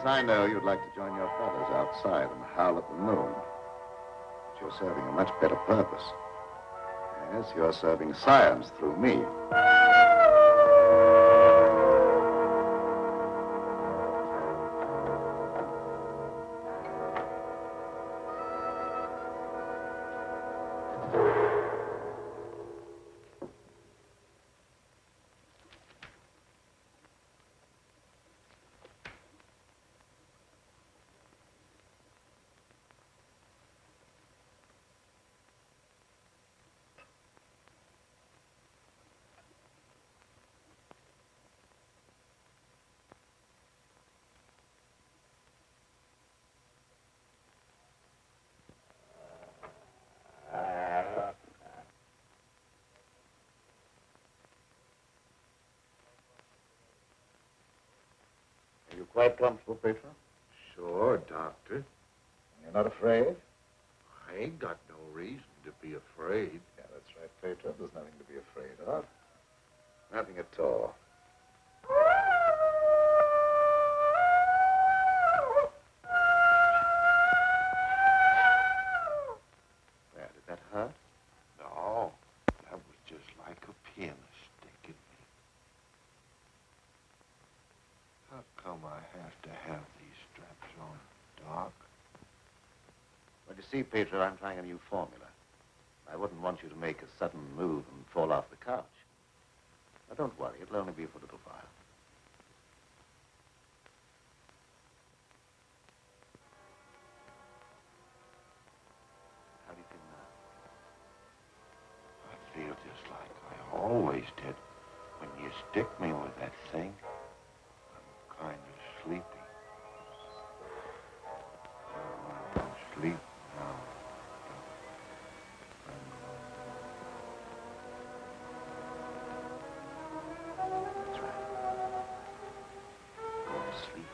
Yes, I know you'd like to join your brothers outside and howl at the moon. But you're serving a much better purpose. Yes, you're serving science through me. Are you quite comfortable, Petro? Sure, Doctor. You're not afraid? I ain't got no reason to be afraid. Yeah, that's right, Petro. There's nothing to be afraid of. Nothing at all. There, did that hurt? No, that was just like a pin sticking me. How come I have to have these straps on, Doc? Well, you see, Petro, I'm trying a new formula. I wouldn't want you to make a sudden move and fall off the couch. Now, don't worry. It'll only be for a little while. How do you feel now? I feel just like I always did. When you stick me with that thing, I'm kind of sleepy. I want to sleep now. That's right. Go to sleep.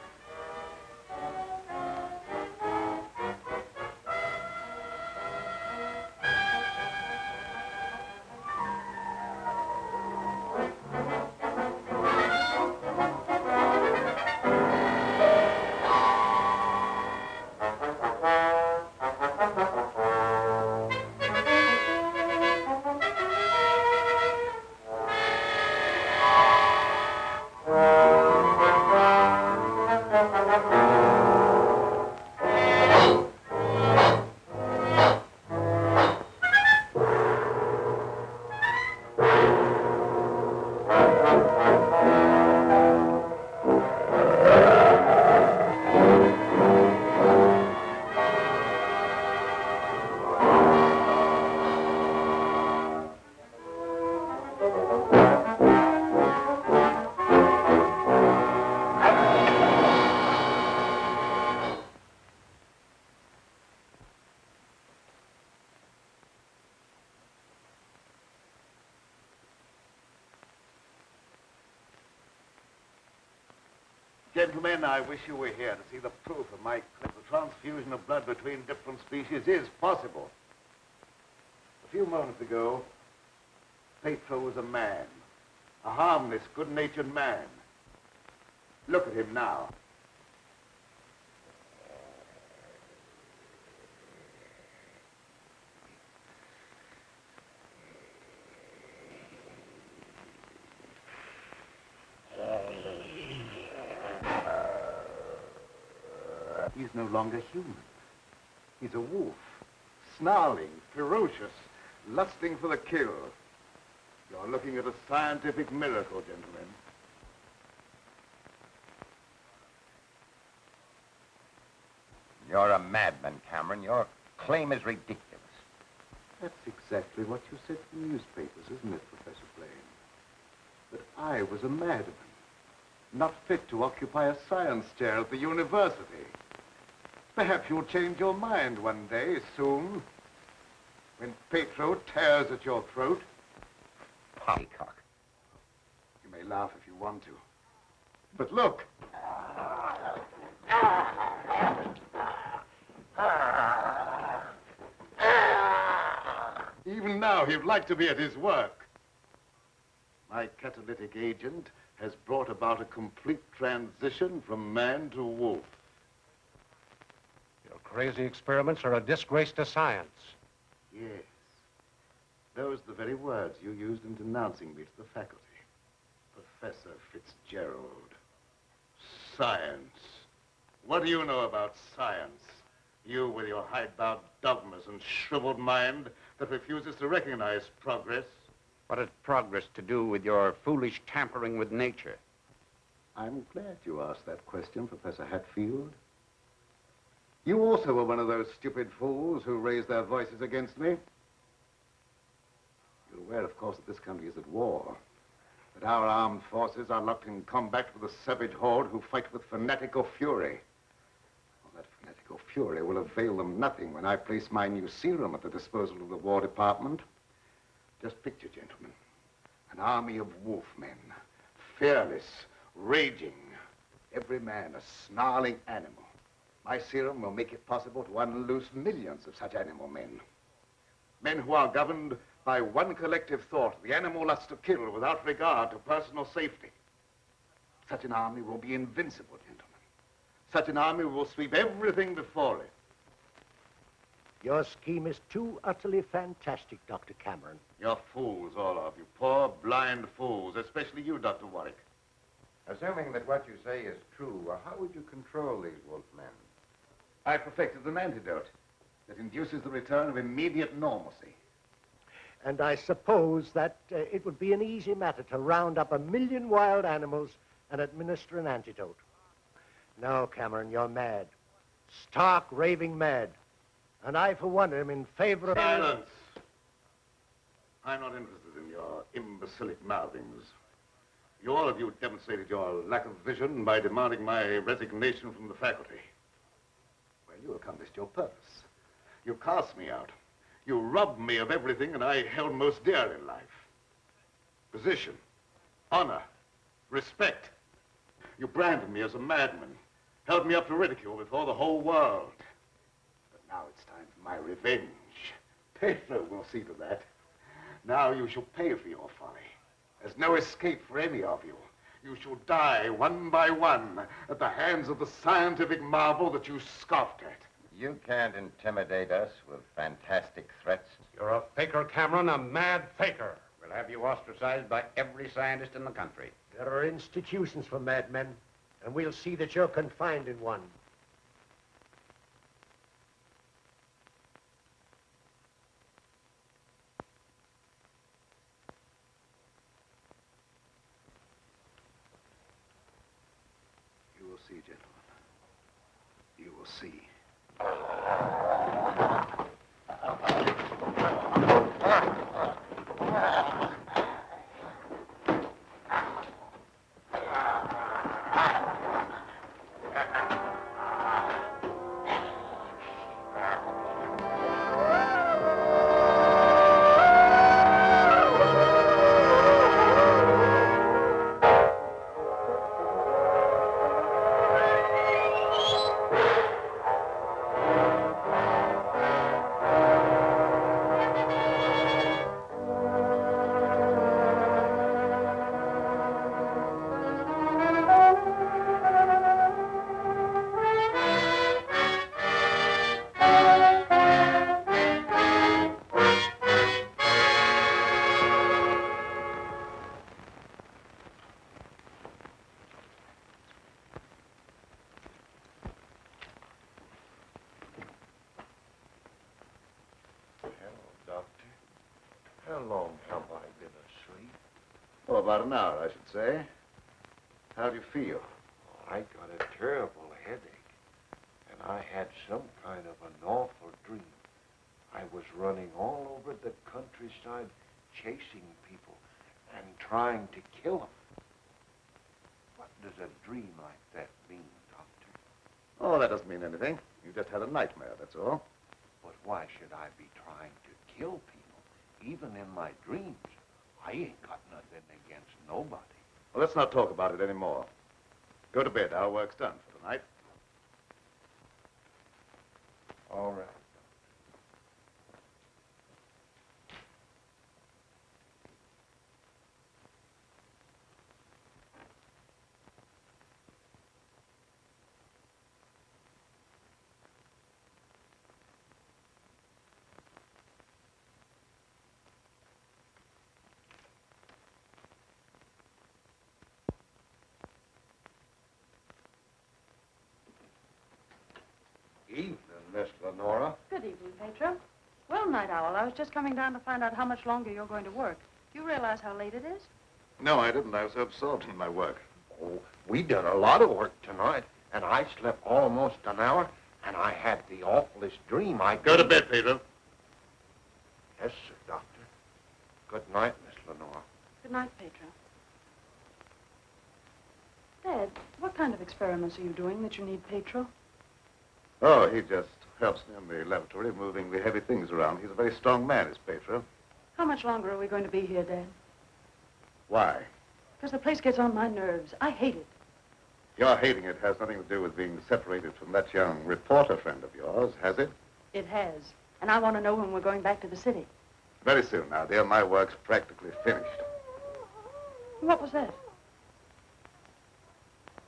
Gentlemen, I wish you were here to see the proof of my claim. The transfusion of blood between different species is possible. A few moments ago, Petro was a man. A harmless, good-natured man. Look at him now. He's no longer human. He's a wolf, snarling, ferocious, lusting for the kill. You're looking at a scientific miracle, gentlemen. You're a madman, Cameron. Your claim is ridiculous. That's exactly what you said in the newspapers, isn't it, Professor Blaine? That I was a madman, not fit to occupy a science chair at the university. Perhaps you'll change your mind one day, soon, when Petro tears at your throat. Poppycock. You may laugh if you want to. But look. Even now, he'd like to be at his work. My catalytic agent has brought about a complete transition from man to wolf. crazy experiments are a disgrace to science. Yes. Those are the very words you used in denouncing me to the faculty. Professor Fitzgerald. Science. What do you know about science? You with your hidebound dogmas and shriveled mind that refuses to recognize progress. What has progress to do with your foolish tampering with nature? I'm glad you asked that question, Professor Hatfield. You also were one of those stupid fools who raised their voices against me. You're aware, of course, that this country is at war. That our armed forces are locked in combat with a savage horde who fight with fanatical fury. Well, that fanatical fury will avail them nothing when I place my new serum at the disposal of the War Department. Just picture, gentlemen, an army of wolfmen, fearless, raging, every man a snarling animal. My serum will make it possible to unloose millions of such animal men. Men who are governed by one collective thought, the animal lust to kill without regard to personal safety. Such an army will be invincible, gentlemen. Such an army will sweep everything before it. Your scheme is too utterly fantastic, Dr. Cameron. You're fools, all of you. Poor, blind fools, especially you, Dr. Warwick. Assuming that what you say is true, how would you control these wolfmen? I perfected an antidote that induces the return of immediate normalcy. And I suppose that it would be an easy matter to round up 1 million wild animals and administer an antidote. No, Cameron, you're mad. Stark, raving mad. And I, for one, am in favor of... Silence! I'm not interested in your imbecilic mouthings. You all of you demonstrated your lack of vision by demanding my resignation from the faculty. Well, you accomplished your purpose. You cast me out. You robbed me of everything that I held most dear in life. Position, honor, respect. You branded me as a madman, held me up to ridicule before the whole world. But now it's time for my revenge. Pedro will see to that. Now you shall pay for your folly. There's no escape for any of you. You shall die one by one at the hands of the scientific marvel that you scoffed at. You can't intimidate us with fantastic threats. You're a faker, Cameron, a mad faker. We'll have you ostracized by every scientist in the country. There are institutions for madmen, and we'll see that you're confined in one. You will see, gentlemen. You will see. How long have I been asleep? Oh, about an hour, I should say. How do you feel? I got a terrible headache, and I had some kind of an awful dream. I was running all over the countryside, chasing people and trying to kill them. What does a dream like that mean, Doctor? Oh, that doesn't mean anything. You just had a nightmare, that's all. But why should I be trying to kill people? Even in my dreams, I ain't got nothing against nobody. Well, let's not talk about it anymore. Go to bed. Our work's done for tonight. All right. Miss Lenora. Good evening, Pedro. Well, Night Owl, I was just coming down to find out how much longer you're going to work. Do you realize how late it is? No, I didn't. I was so absorbed in my work. Oh, we did a lot of work tonight, and I slept almost an hour, and I had the awfulest dream. Go to bed, Pedro. Yes, sir, Doctor. Good night, Miss Lenora. Good night, Pedro. Dad, what kind of experiments are you doing that you need Pedro? Oh, he just helps me in the laboratory, moving the heavy things around. He's a very strong man, is Pedro. How much longer are we going to be here, Dad? Why? Because the place gets on my nerves. I hate it. Your hating it has nothing to do with being separated from that young reporter friend of yours, has it? It has. And I want to know when we're going back to the city. Very soon now, dear. My work's practically finished. What was that?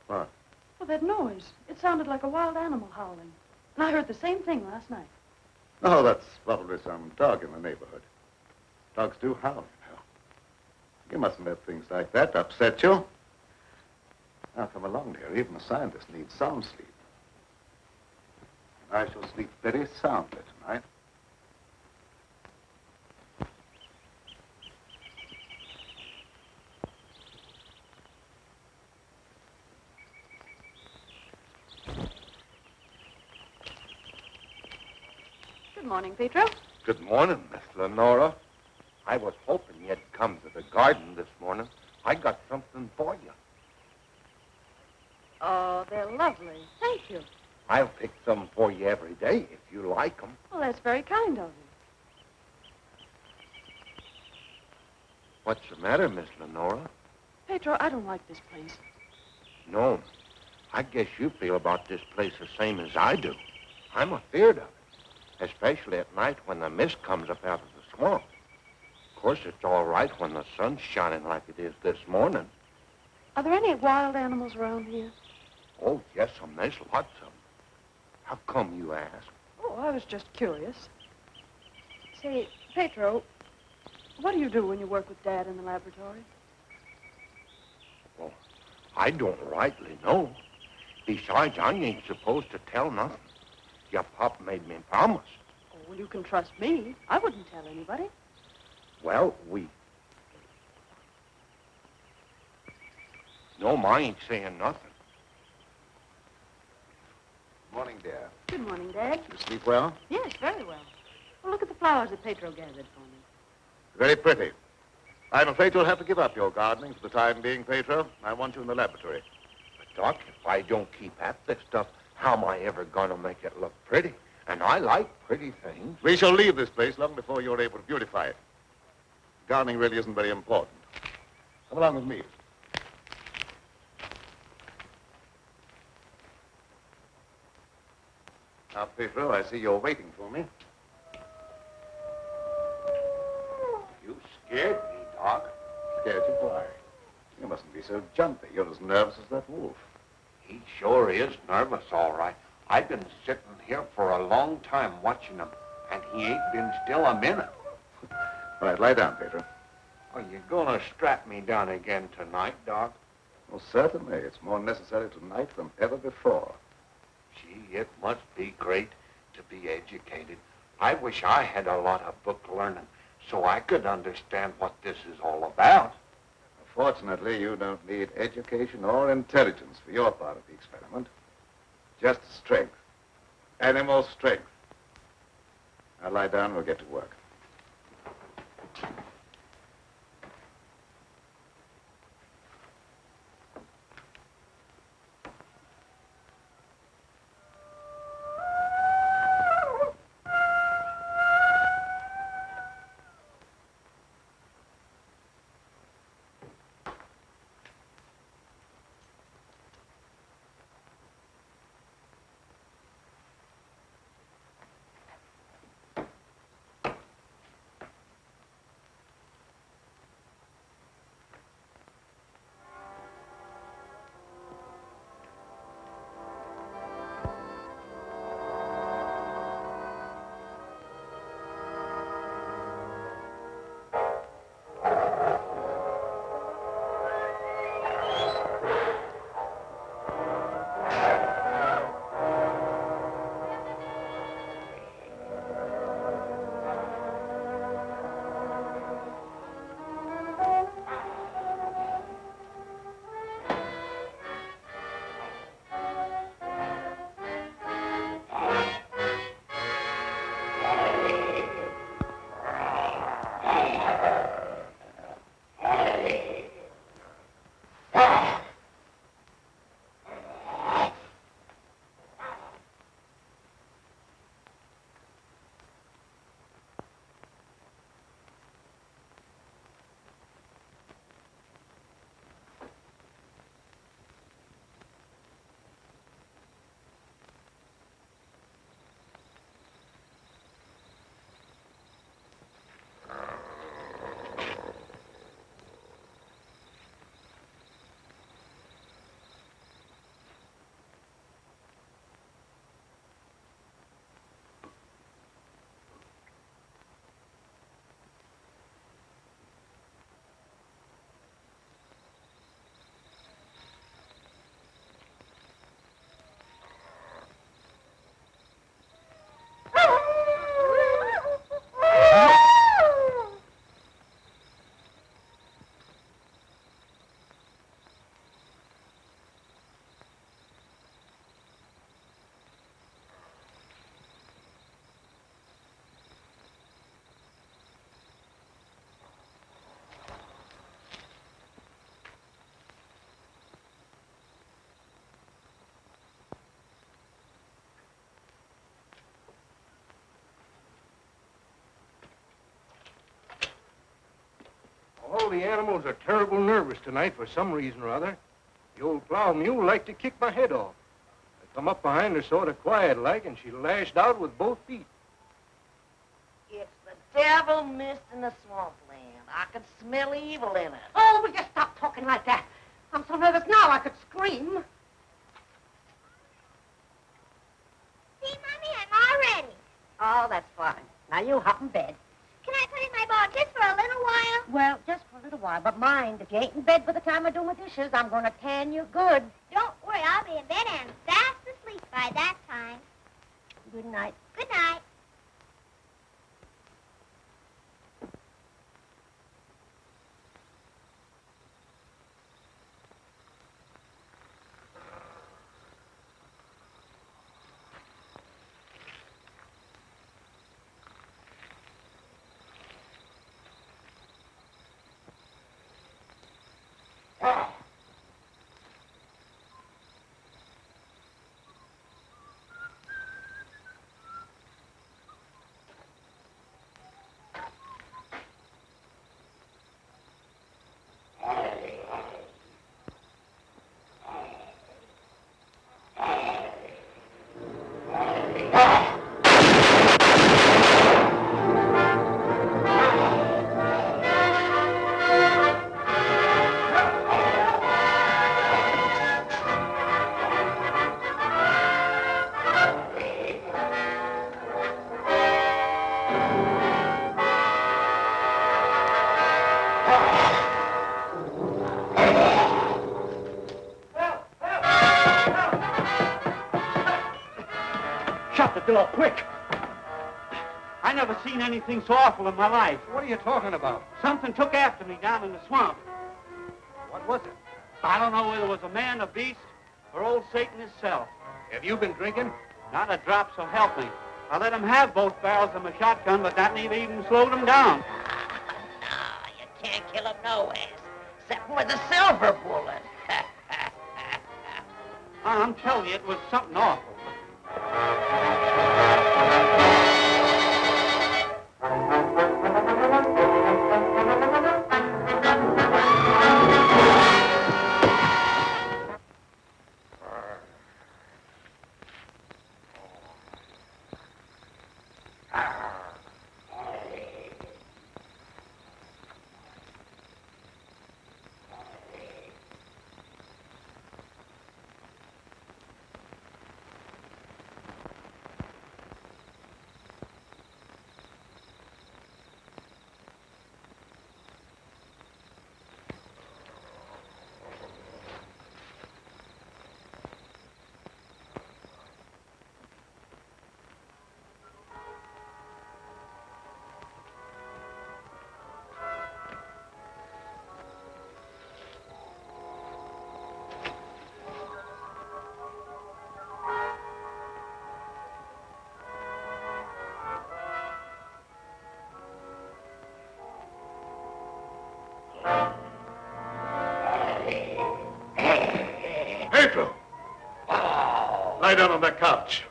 What? Well, that noise. It sounded like a wild animal howling. And I heard the same thing last night. Oh, that's probably some dog in the neighborhood. Dogs do howl, you know. You mustn't let things like that upset you. Now, come along, dear. Even a scientist needs sound sleep. I shall sleep very soundly tonight. Good morning, Pedro. Good morning, Miss Lenora. I was hoping you'd come to the garden this morning. I got something for you. Oh, they're lovely. Thank you. I'll pick some for you every day if you like them. Well, that's very kind of you. What's the matter, Miss Lenora? Pedro, I don't like this place. No, I guess you feel about this place the same as I do. I'm afeard of it, especially at night when the mist comes up out of the swamp. Of course, it's all right when the sun's shining like it is this morning. Are there any wild animals around here? Oh, yes, there's lots of them. How come you ask? Oh, I was just curious. Say, Pedro, what do you do when you work with Dad in the laboratory? Well, I don't rightly know. Besides, I ain't supposed to tell nothing. Your pop made me promise. Oh, well, you can trust me. I wouldn't tell anybody. Well, No, I ain't saying nothing. Morning, dear. Good morning, Dad. You sleep well? Yes, very well. Well, look at the flowers that Pedro gathered for me. Very pretty. I'm afraid you'll have to give up your gardening for the time being, Pedro. I want you in the laboratory. But, Doc, if I don't keep at this stuff, how am I ever going to make it look pretty? And I like pretty things. We shall leave this place long before you're able to beautify it. Gardening really isn't very important. Come along with me. Now, Pedro, I see you're waiting for me. You scared me, Doc. Scared you? Why? You mustn't be so jumpy. You're as nervous as that wolf. He sure is nervous, all right. I've been sitting here for a long time watching him, and he ain't been still a minute. All right, lie down, Pedro. Are you going to strap me down again tonight, Doc? Well, certainly. It's more necessary tonight than ever before. Gee, it must be great to be educated. I wish I had a lot of book learning so I could understand what this is all about. Fortunately, you don't need education or intelligence for your part of the experiment. Just strength. Animal strength. Now lie down and we'll get to work. all the animals are terrible nervous tonight for some reason or other. The old plow mule liked to kick my head off. I come up behind her sort of quiet-like, and she lashed out with both feet. It's the devil mist in the swampland. I can smell evil in it. Oh, will you stop talking like that? I'm so nervous now I could scream. See, Mommy, I'm all ready. Oh, that's fine. Now you hop in bed. Can I put in my ball just for a little while? Well, just for a little while, but mind, if you ain't in bed by the time I do my dishes, I'm going to tan you good. Don't worry, I'll be in bed and fast asleep by that time. Good night. Good night. Shut the door, quick! I never seen anything so awful in my life. What are you talking about? Something took after me down in the swamp. What was it? I don't know whether it was a man, a beast, or old Satan himself. Have you been drinking? Not a drop, so help me. I let him have both barrels of my shotgun, but that ain't even slowed him down. No, you can't kill him nowhere, except with a silver bullet. I'm telling you, it was something awful. Pedro! Lie down on that couch.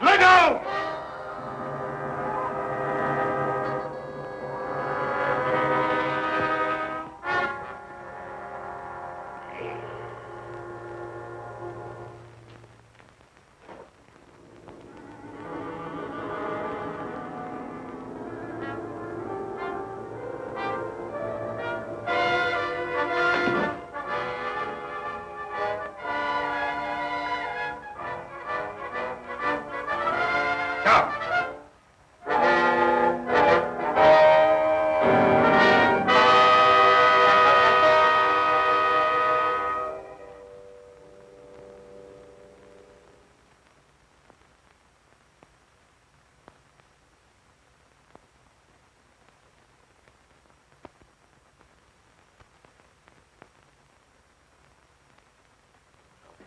Lie down!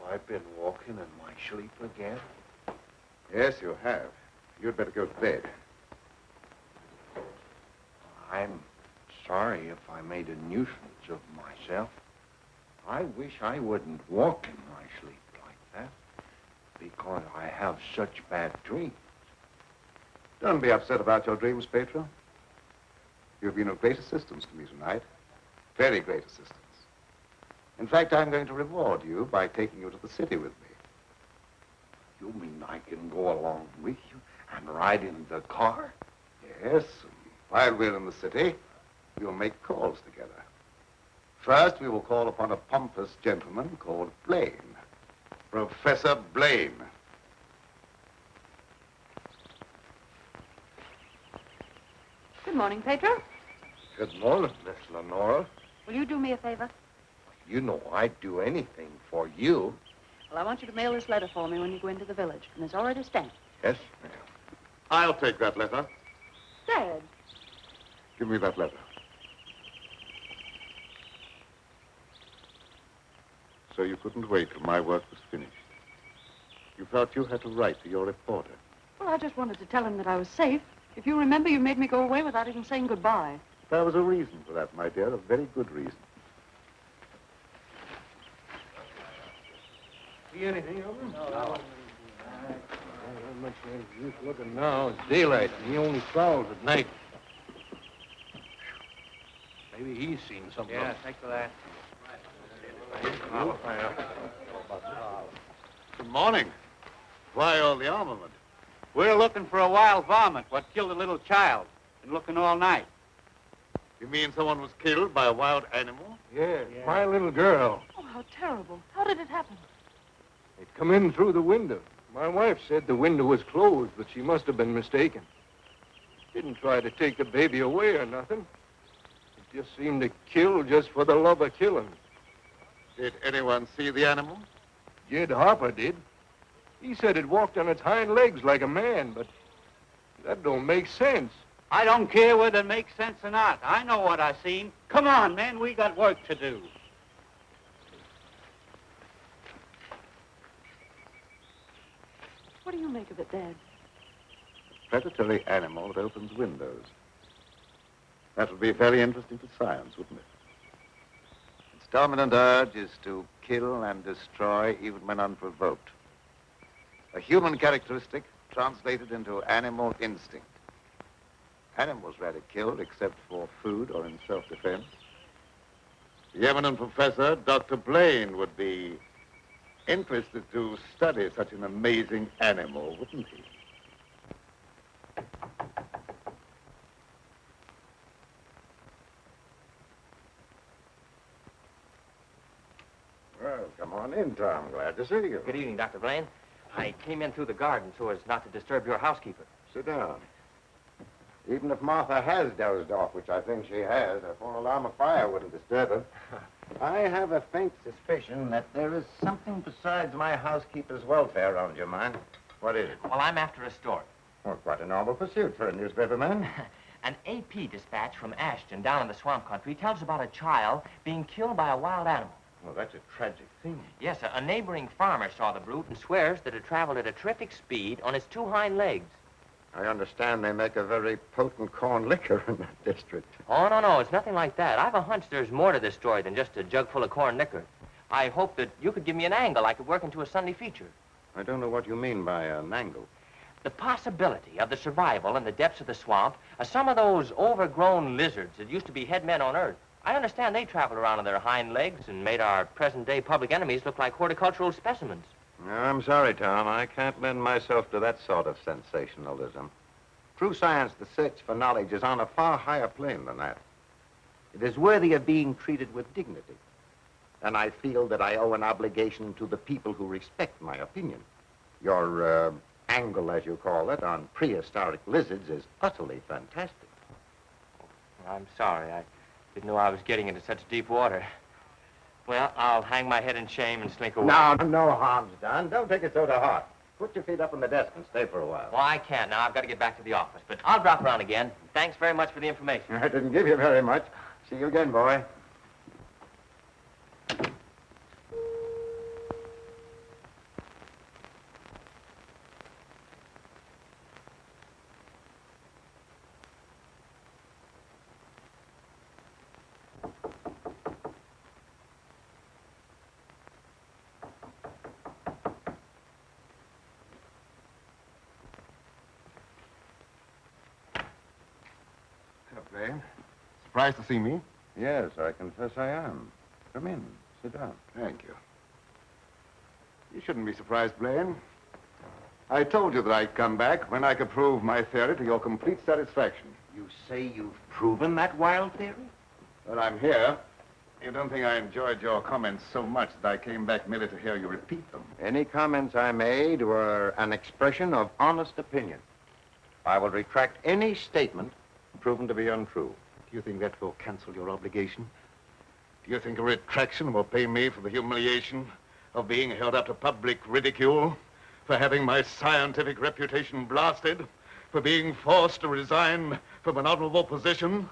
I've been walking in my sleep again. Yes, you have. You'd better go to bed. I'm sorry if I made a nuisance of myself. I wish I wouldn't walk in my sleep like that, because I have such bad dreams. Don't be upset about your dreams, Pedro. You've been of great assistance to me tonight. Very great assistance. In fact, I'm going to reward you by taking you to the city with me. You mean I can go along with you and ride in the car? Yes, and while we're in the city, we'll make calls together. First, we will call upon a pompous gentleman called Blaine. Professor Blaine. Good morning, Pedro. Good morning, Miss Lenora. Will you do me a favor? You know I'd do anything for you. Well, I want you to mail this letter for me when you go into the village, and it's already stamped. Yes, ma'am. I'll take that letter. Dad. Give me that letter. So you couldn't wait till my work was finished. You felt you had to write to your reporter. Well, I just wanted to tell him that I was safe. If you remember, you made me go away without even saying goodbye. There was a reason for that, my dear, a very good reason. See anything of him? No. Not much use looking now. It's daylight, and he only prowls at night. Maybe he's seen something. Yeah, thanks for that. Good morning. Why all the armament? We're looking for a wild varmint what killed a little child. Been looking all night. You mean someone was killed by a wild animal? Yeah, my little girl. Oh, how terrible. How did it happen? It come in through the window. My wife said the window was closed, but she must have been mistaken. Didn't try to take the baby away or nothing. It just seemed to kill just for the love of killing. Did anyone see the animal? Jed Harper did. He said it walked on its hind legs like a man, but that don't make sense. I don't care whether it makes sense or not. I know what I seen. Come on, man, we got work to do. What do you make of it, Dad? Predatory animal that opens windows. That would be very interesting to science, wouldn't it? Its dominant urge is to kill and destroy even when unprovoked. A human characteristic translated into animal instinct. Animals rarely killed except for food or in self-defense. The eminent professor, Dr. Blaine, would be interested to study such an amazing animal, wouldn't he? Well, come on in, Tom. Glad to see you. Good evening, Dr. Blaine. I came in through the garden so as not to disturb your housekeeper. Sit down. Even if Martha has dozed off, which I think she has, a full alarm of fire wouldn't disturb her. I have a faint suspicion that there is something besides my housekeeper's welfare on your mind. What is it? Well, I'm after a story. Well, quite a normal pursuit for a newspaperman. An AP dispatch from Ashton down in the swamp country tells about a child being killed by a wild animal. Well, that's a tragic thing. Yes, a neighboring farmer saw the brute and swears that it traveled at a terrific speed on its two hind legs. I understand they make a very potent corn liquor in that district. Oh, no, it's nothing like that. I've a hunch there's more to this story than just a jug full of corn liquor. I hope that you could give me an angle I could work into a Sunday feature. I don't know what you mean by an angle. The possibility of the survival in the depths of the swamp of some of those overgrown lizards that used to be head men on Earth. I understand they traveled around on their hind legs and made our present-day public enemies look like horticultural specimens. No, I'm sorry, Tom. I can't lend myself to that sort of sensationalism. True science, the search for knowledge, is on a far higher plane than that. It is worthy of being treated with dignity. And I feel that I owe an obligation to the people who respect my opinion. Your angle, as you call it, on prehistoric lizards is utterly fantastic. I'm sorry. I didn't know I was getting into such deep water. Well, I'll hang my head in shame and slink away. No harm's done. Don't take it so to heart. Put your feet up on the desk and stay for a while. Well, I can't now. I've got to get back to the office. But I'll drop around again. Thanks very much for the information. I didn't give you very much. See you again, boy. Blaine. surprised to see me? Yes, I confess I am. Come in. Sit down. Thank you. You shouldn't be surprised, Blaine. I told you that I'd come back when I could prove my theory to your complete satisfaction. You say you've proven that wild theory? But I'm here. You don't think I enjoyed your comments so much that I came back merely to hear you repeat them? Any comments I made were an expression of honest opinion. I will retract any statement proven to be untrue. Do you think that will cancel your obligation? Do you think a retraction will pay me for the humiliation of being held up to public ridicule, for having my scientific reputation blasted, for being forced to resign from an honorable position?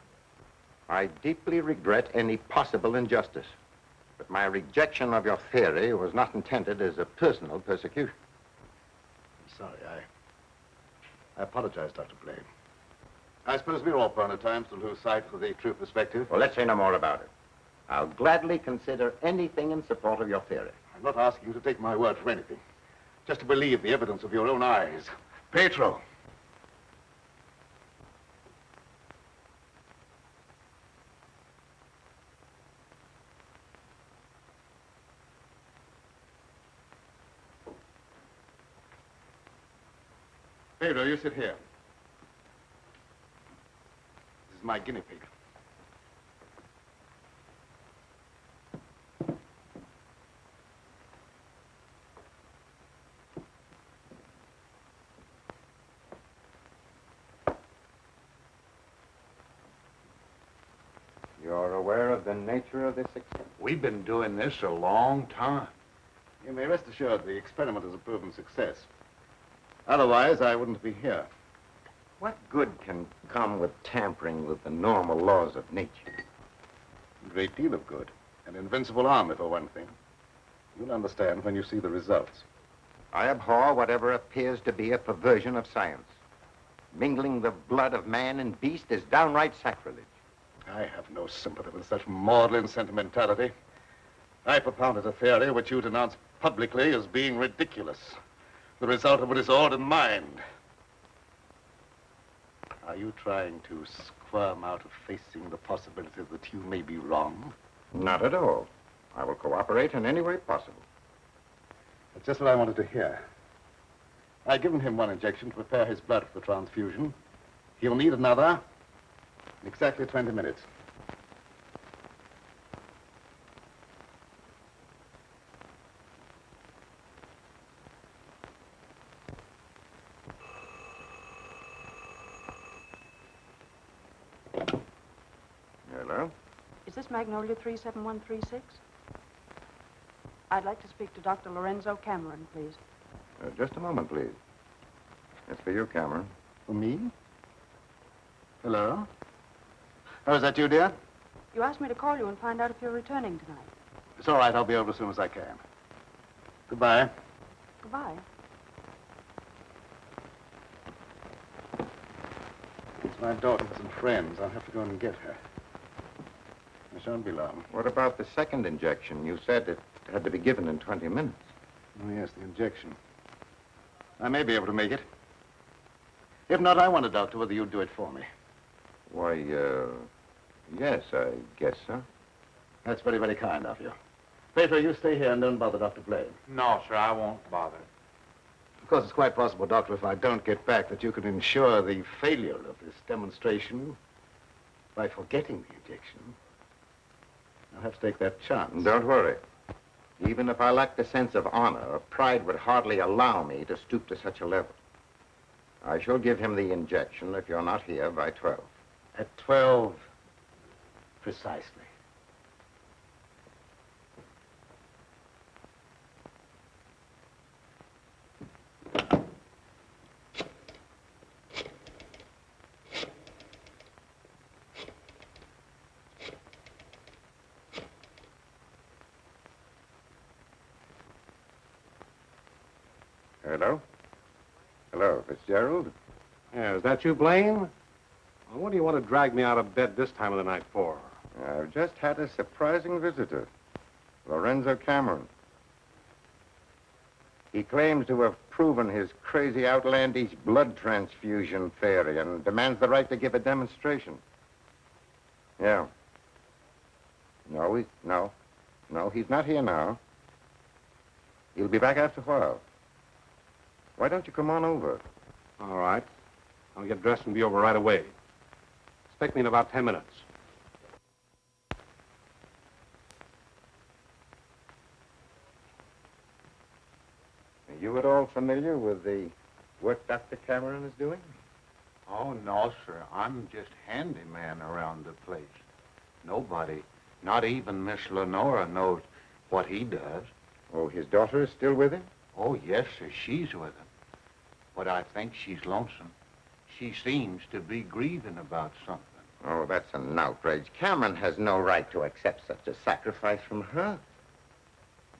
I deeply regret any possible injustice, but my rejection of your theory was not intended as a personal persecution. I'm sorry. I apologize, Dr. Blaine. I suppose we're all prone at times to lose sight of the true perspective. Well, let's say no more about it. I'll gladly consider anything in support of your theory. I'm not asking you to take my word for anything. Just to believe the evidence of your own eyes. Pedro. Pedro, you sit here. This is my guinea pig. You're aware of the nature of this experiment? We've been doing this a long time. You may rest assured the experiment is a proven success. Otherwise, I wouldn't be here. What good can come with tampering with the normal laws of nature? A great deal of good. An invincible army, for one thing. You'll understand when you see the results. I abhor whatever appears to be a perversion of science. Mingling the blood of man and beast is downright sacrilege. I have no sympathy with such maudlin sentimentality. I propounded a theory which you denounced publicly as being ridiculous. The result of a disordered mind. Are you trying to squirm out of facing the possibility that you may be wrong? Not at all. I will cooperate in any way possible. That's just what I wanted to hear. I've given him one injection to prepare his blood for the transfusion. He'll need another in exactly 20 minutes. Hello? Is this Magnolia 37136? I'd like to speak to Dr. Lorenzo Cameron, please. Just a moment, please. It's for you, Cameron. For me? Hello? Oh, is that you, dear? You asked me to call you and find out if you're returning tonight. It's all right. I'll be over as soon as I can. Goodbye. Goodbye. It's my daughter with some friends. I'll have to go and get her. I shan't be long. What about the second injection? You said it had to be given in 20 minutes. Oh, yes, the injection. I may be able to make it. If not, I wonder, Doctor, whether you'd do it for me. Why, yes, I guess so. That's very, very kind of you. Pedro, you stay here and don't bother Dr. Blaine. No, sir, I won't bother. Of course, it's quite possible, Doctor, if I don't get back, that you could ensure the failure of this demonstration by forgetting the injection. I'll have to take that chance. Don't worry. Even if I lacked a sense of honor, pride would hardly allow me to stoop to such a level. I shall give him the injection if you're not here by 12. At 12, precisely. Hello? Hello, Fitzgerald? Yeah, is that you, Blaine? Well, what do you want to drag me out of bed this time of the night for? I've just had a surprising visitor, Lorenzo Cameron. He claims to have proven his crazy, outlandish blood transfusion theory and demands the right to give a demonstration. Yeah. No, he's not here now. He'll be back after a while. Why don't you come on over? All right. I'll get dressed and be over right away. Expect me in about 10 minutes. Are you at all familiar with the work Dr. Cameron is doing? Oh, no, sir. I'm just handyman around the place. Nobody, not even Miss Lenora, knows what he does. Oh, his daughter is still with him? Oh, yes, sir. She's with him. But I think she's lonesome. She seems to be grieving about something. Oh, that's an outrage. Cameron has no right to accept such a sacrifice from her.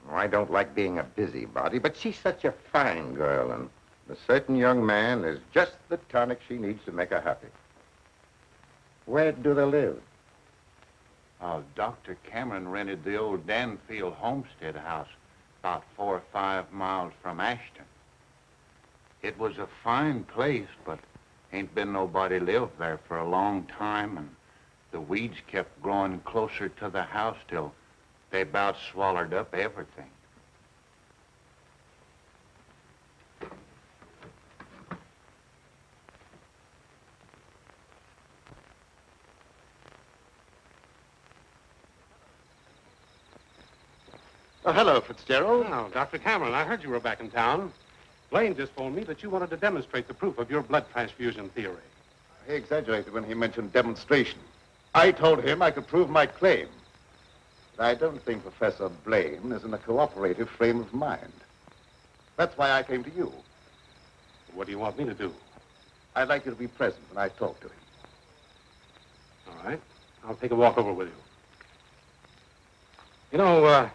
Oh, I don't like being a busybody, but she's such a fine girl, and a certain young man is just the tonic she needs to make her happy. Where do they live? Dr. Cameron rented the old Danfield homestead house about 4 or 5 miles from Ashton. It was a fine place, but ain't been nobody lived there for a long time, and the weeds kept growing closer to the house till they about swallowed up everything. Oh, hello, Fitzgerald. Now, Dr. Cameron, I heard you were back in town. Blaine just told me that you wanted to demonstrate the proof of your blood transfusion theory. He exaggerated when he mentioned demonstration. I told him I could prove my claim. But I don't think Professor Blaine is in a cooperative frame of mind. That's why I came to you. What do you want me to do? I'd like you to be present when I talk to him. All right. I'll take a walk over with you. You know,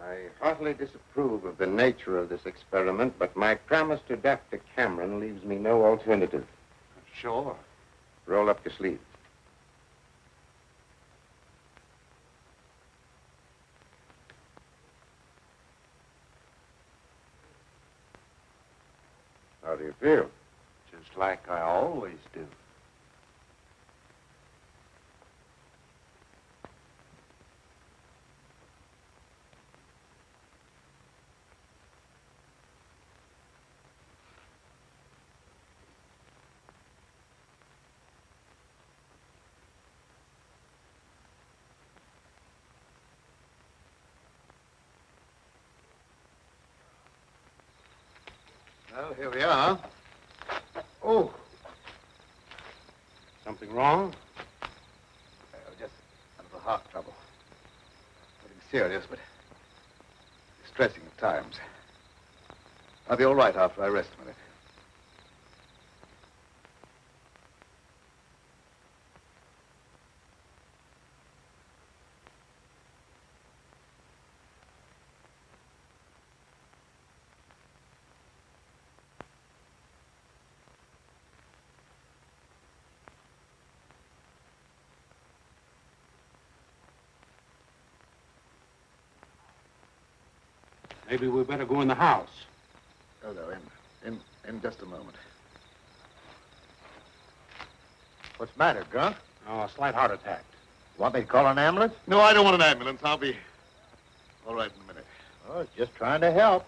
I heartily disapprove of the nature of this experiment, but my promise to Dr. Cameron leaves me no alternative. Sure. Roll up your sleeves. How do you feel? Just like I always do. Well, here we are. Oh. something wrong? Just a little heart trouble. Nothing serious, but distressing at times. I'll be all right after I rest a minute. Maybe we better go in the house. Oh, no, in just a moment. What's the matter, Grunt? Oh, a slight heart attack. Want me to call an ambulance? No, I don't want an ambulance. I'll be all right in a minute. Oh, just trying to help.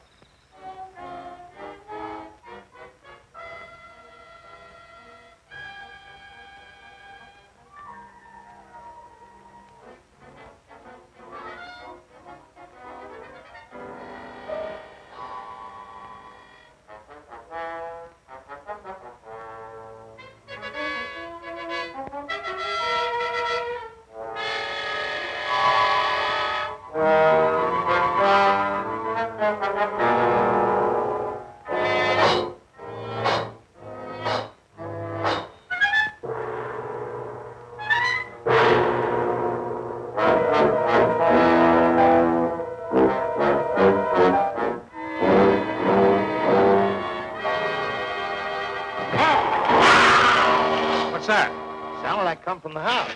What's that? Sounded like come from the house.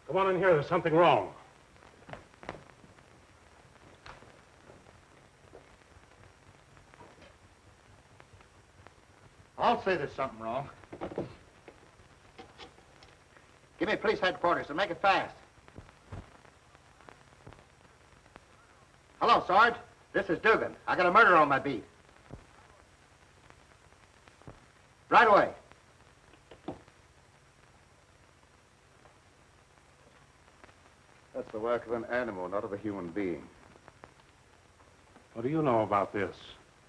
Come on in here. There's something wrong. I'll say there's something wrong. Give me police headquarters and make it fast. Hello, Sarge. This is Dugan. I got a murder on my beat. Right away. That's the work of an animal, not of a human being. What do you know about this?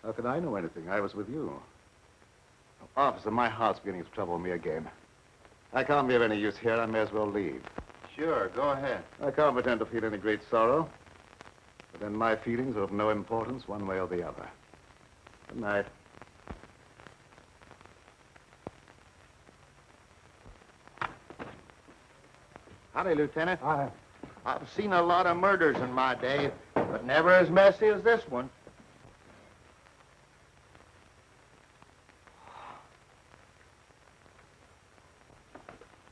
How could I know anything? I was with you. Officer, my heart's beginning to trouble me again. I can't be of any use here. I may as well leave. Sure, go ahead. I can't pretend to feel any great sorrow. But then my feelings are of no importance one way or the other. Good night. Howdy, Lieutenant. I've seen a lot of murders in my day, but never as messy as this one.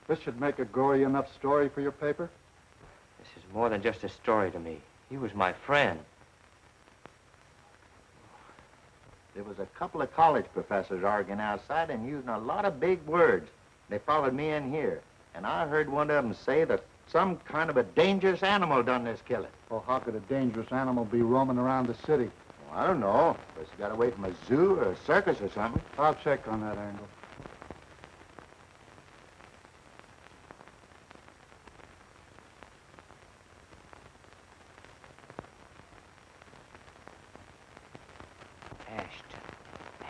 This should make a gory enough story for your paper? This is more than just a story to me. He was my friend. There was a couple of college professors arguing outside and using a lot of big words. They followed me in here, and I heard one of them say that some kind of a dangerous animal done this killing. Well, how could a dangerous animal be roaming around the city? Well, I don't know. But you got away from a zoo or a circus or something. I'll check on that angle.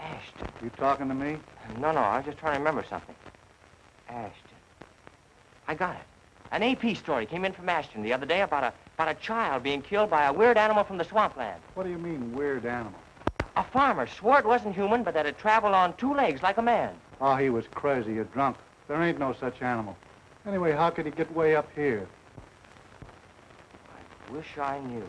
Ashton. You talking to me? No, I was just trying to remember something. Ashton. I got it. An AP story came in from Ashton the other day about a child being killed by a weird animal from the swampland. What do you mean, weird animal? A farmer swore it wasn't human, but that it traveled on two legs like a man. Oh, he was crazy or drunk. There ain't no such animal. Anyway, how could he get way up here? I wish I knew.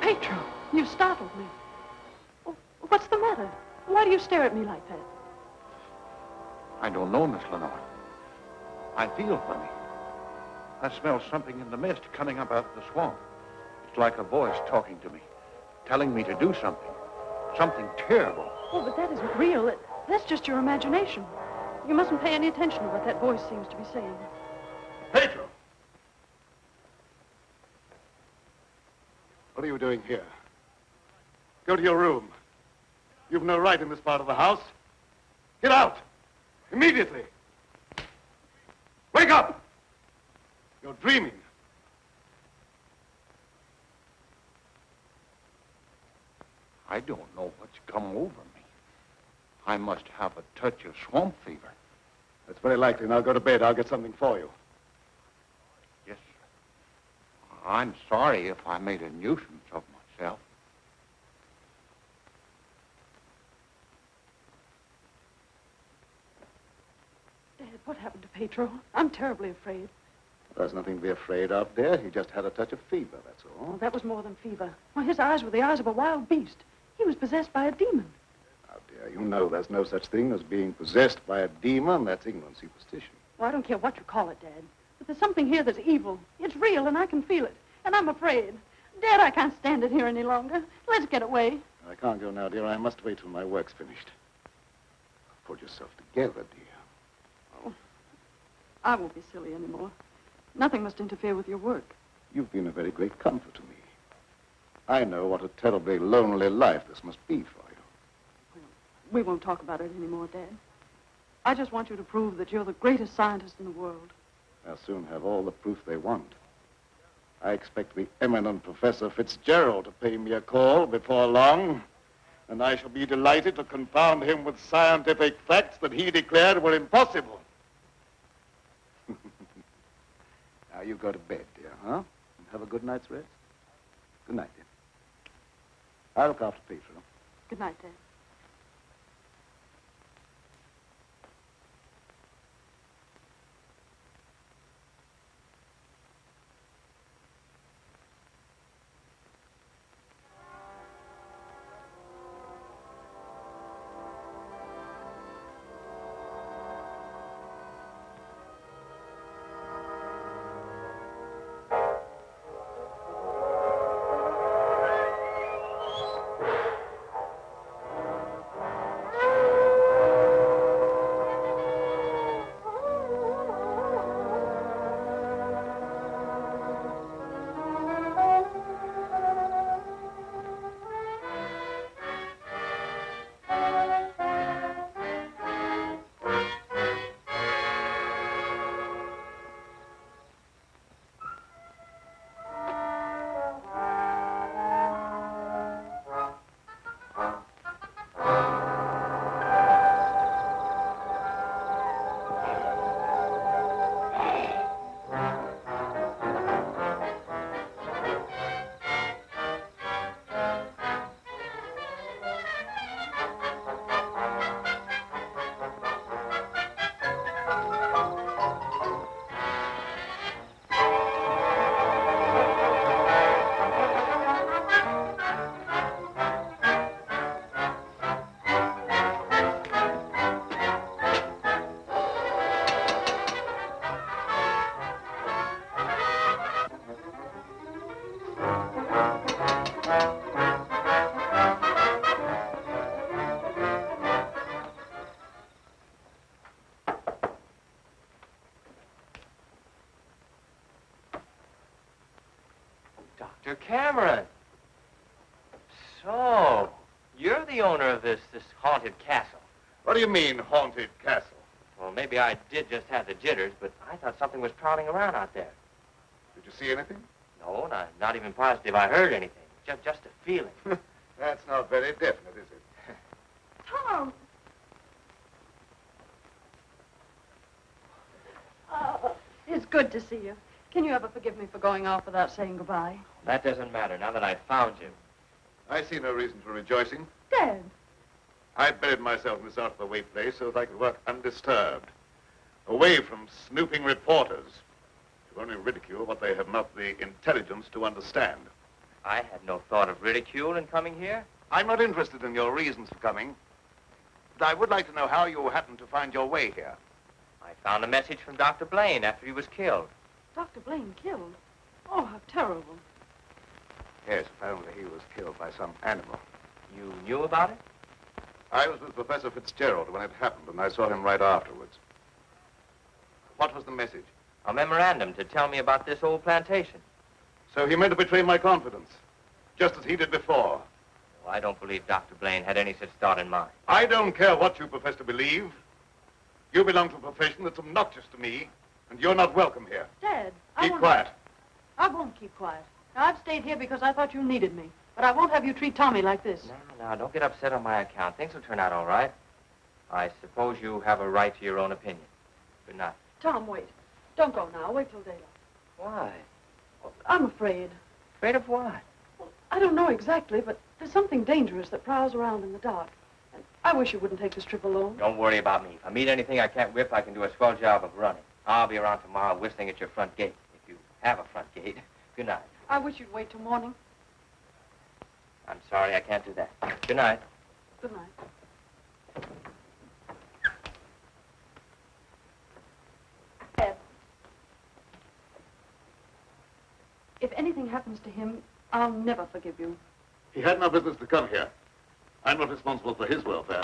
Pedro, you startled me. Oh, what's the matter? Why do you stare at me like that? I don't know, Miss Lenore. I feel funny. I smell something in the mist coming up out of the swamp. It's like a voice talking to me, telling me to do something. Something terrible. Oh, but that isn't real. That's just your imagination. You mustn't pay any attention to what that voice seems to be saying. Pedro! What are you doing here? Go to your room. You've no right in this part of the house. Get out! Immediately! Wake up! You're dreaming. I don't know what's come over me. I must have a touch of swamp fever. That's very likely. Now go to bed. I'll get something for you. Yes, sir. I'm sorry if I made a nuisance of myself. Dad, what happened to Pedro? I'm terribly afraid. There's nothing to be afraid of, dear. He just had a touch of fever, that's all. Oh, that was more than fever. Why, his eyes were the eyes of a wild beast. He was possessed by a demon. Now, dear, you know there's no such thing as being possessed by a demon. That's ignorant superstition. Well, I don't care what you call it, Dad. But there's something here that's evil. It's real, and I can feel it. And I'm afraid. Dad, I can't stand it here any longer. Let's get away. I can't go now, dear. I must wait till my work's finished. Pull yourself together, dear. Oh, I won't be silly anymore. Nothing must interfere with your work. You've been a very great comfort to me. I know what a terribly lonely life this must be for you. We won't talk about it anymore, Dad. I just want you to prove that you're the greatest scientist in the world. They'll soon have all the proof they want. I expect the eminent Professor Fitzgerald to pay me a call before long, and I shall be delighted to confound him with scientific facts that he declared were impossible. Now you go to bed, dear, huh? And have a good night's rest. Good night, dear. I'll look after Peter. Good night, Dad. Dr. Cameron. So, you're the owner of this haunted castle. What do you mean, haunted castle? Well, maybe I did just have the jitters, but I thought something was prowling around out there. Did you see anything? No, not even positive I heard anything. Just a feeling. That's not very definite, is it? Tom! It's good to see you. Can you ever forgive me for going off without saying goodbye? That doesn't matter now that I've found you. I see no reason for rejoicing. Dad! I buried myself in this out-of-the-way place so that I could work undisturbed, away from snooping reporters who only ridicule what they have not the intelligence to understand. I had no thought of ridicule in coming here. I'm not interested in your reasons for coming, but I would like to know how you happened to find your way here. I found a message from Dr. Blaine after he was killed. Dr. Blaine killed? Oh, how terrible. Yes, apparently he was killed by some animal. You knew about it? I was with Professor Fitzgerald when it happened, and I saw him right afterwards. What was the message? A memorandum to tell me about this old plantation. So he meant to betray my confidence, just as he did before. Well, I don't believe Dr. Blaine had any such thought in mind. I don't care what you profess to believe. You belong to a profession that's obnoxious to me, and you're not welcome here. Dad, Keep quiet. I won't keep quiet. Now, I've stayed here because I thought you needed me. But I won't have you treat Tommy like this. No, don't get upset on my account. Things will turn out all right. I suppose you have a right to your own opinion. Good night. Tom, wait. Don't go now. Wait till daylight. Why? I'm afraid. Afraid of what? Well, I don't know exactly, but there's something dangerous that prowls around in the dark. And I wish you wouldn't take this trip alone. Don't worry about me. If I meet anything I can't whip, I can do a swell job of running. I'll be around tomorrow whistling at your front gate, if you have a front gate. Good night. I wish you'd wait till morning. I'm sorry, I can't do that. Good night. Good night. Ed, if anything happens to him, I'll never forgive you. He had no business to come here. I'm not responsible for his welfare.